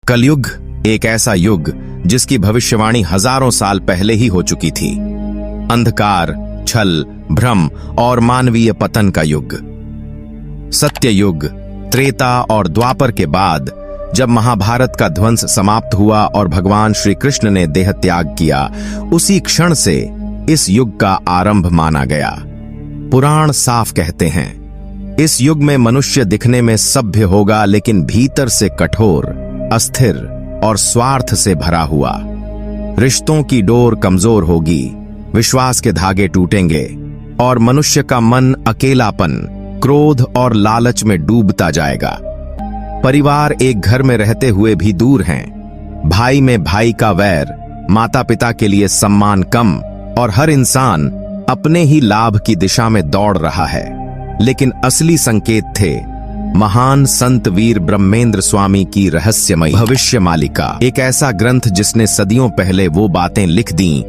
कलयुग एक ऐसा युग जिसकी भविष्यवाणी हजारों साल पहले ही हो चुकी थी। अंधकार, छल, भ्रम और मानवीय पतन का युग। सत्य युग, त्रेता और द्वापर के बाद जब महाभारत का ध्वंस समाप्त हुआ और भगवान श्री कृष्ण ने देह त्याग किया, उसी क्षण से इस युग का आरंभ माना गया। पुराण साफ कहते हैं, इस युग में मनुष्य दिखने में सभ्य होगा, लेकिन भीतर से कठोर, अस्थिर और स्वार्थ से भरा हुआ। रिश्तों की डोर कमजोर होगी, विश्वास के धागे टूटेंगे और मनुष्य का मन अकेलापन, क्रोध और लालच में डूबता जाएगा। परिवार एक घर में रहते हुए भी दूर हैं। भाई में भाई का वैर, माता पिता के लिए सम्मान कम और हर इंसान अपने ही लाभ की दिशा में दौड़ रहा है। लेकिन असली संकेत थे महान संत वीर ब्रह्मेंद्र स्वामी की रहस्यमयी भविष्यमालिका, एक ऐसा ग्रंथ जिसने सदियों पहले वो बातें लिख दी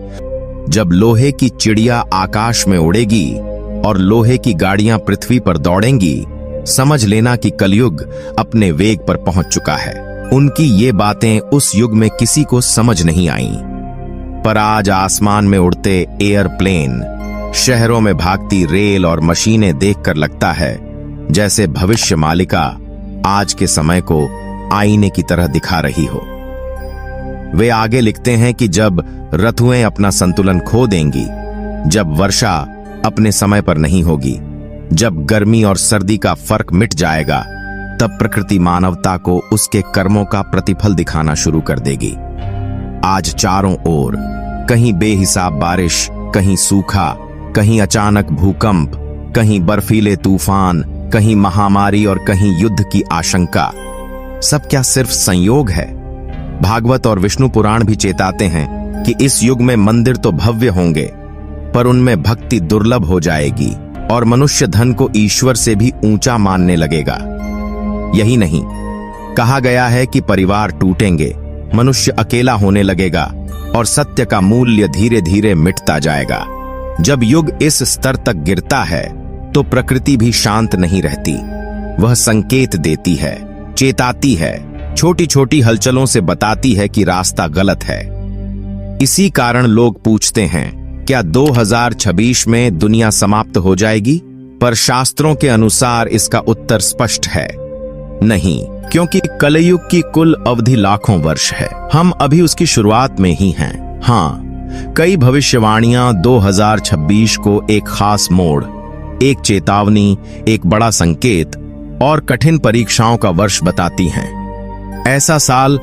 जब लोहे की चिड़िया आकाश में उड़ेगी और लोहे की गाड़ियां पृथ्वी पर दौड़ेंगी। समझ लेना कि कलयुग अपने वेग पर पहुंच चुका है। उनकी ये बातें उस युग में किसी को समझ नहीं आईं, पर आज आसमान में उड़ते एयरप्लेन, शहरों में भागती रेल और मशीनें देखकर लगता है जैसे भविष्य मालिका आज के समय को आईने की तरह दिखा रही हो। वे आगे लिखते हैं कि जब ऋतुएं अपना संतुलन खो देंगी, जब वर्षा अपने समय पर नहीं होगी, जब गर्मी और सर्दी का फर्क मिट जाएगा, तब प्रकृति मानवता को उसके कर्मों का प्रतिफल दिखाना शुरू कर देगी। आज चारों ओर कहीं बेहिसाब बारिश, कहीं सूखा, कहीं अचानक भूकंप, कहीं बर्फीले तूफान, कहीं महामारी और कहीं युद्ध की आशंका। सब क्या सिर्फ संयोग है? भागवत और विष्णु पुराण भी चेताते हैं कि इस युग में मंदिर तो भव्य होंगे, पर उनमें भक्ति दुर्लभ हो जाएगी और मनुष्य धन को ईश्वर से भी ऊंचा मानने लगेगा। यही नहीं, कहा गया है कि परिवार टूटेंगे, मनुष्य अकेला होने लगेगा और सत्य का मूल्य धीरे धीरे मिटता जाएगा। जब युग इस स्तर तक गिरता है तो प्रकृति भी शांत नहीं रहती। वह संकेत देती है, चेताती है, छोटी छोटी हलचलों से बताती है कि रास्ता गलत है। इसी कारण लोग पूछते हैं, क्या 2026 में दुनिया समाप्त हो जाएगी? पर शास्त्रों के अनुसार इसका उत्तर स्पष्ट है, नहीं, क्योंकि कलयुग की कुल अवधि लाखों वर्ष है। हम अभी उसकी शुरुआत में ही हैं। हाँ, कई भविष्यवाणियां 2026 को एक खास मोड़, एक चेतावनी, एक बड़ा संकेत और कठिन परीक्षाओं का वर्ष बताती हैं। ऐसा साल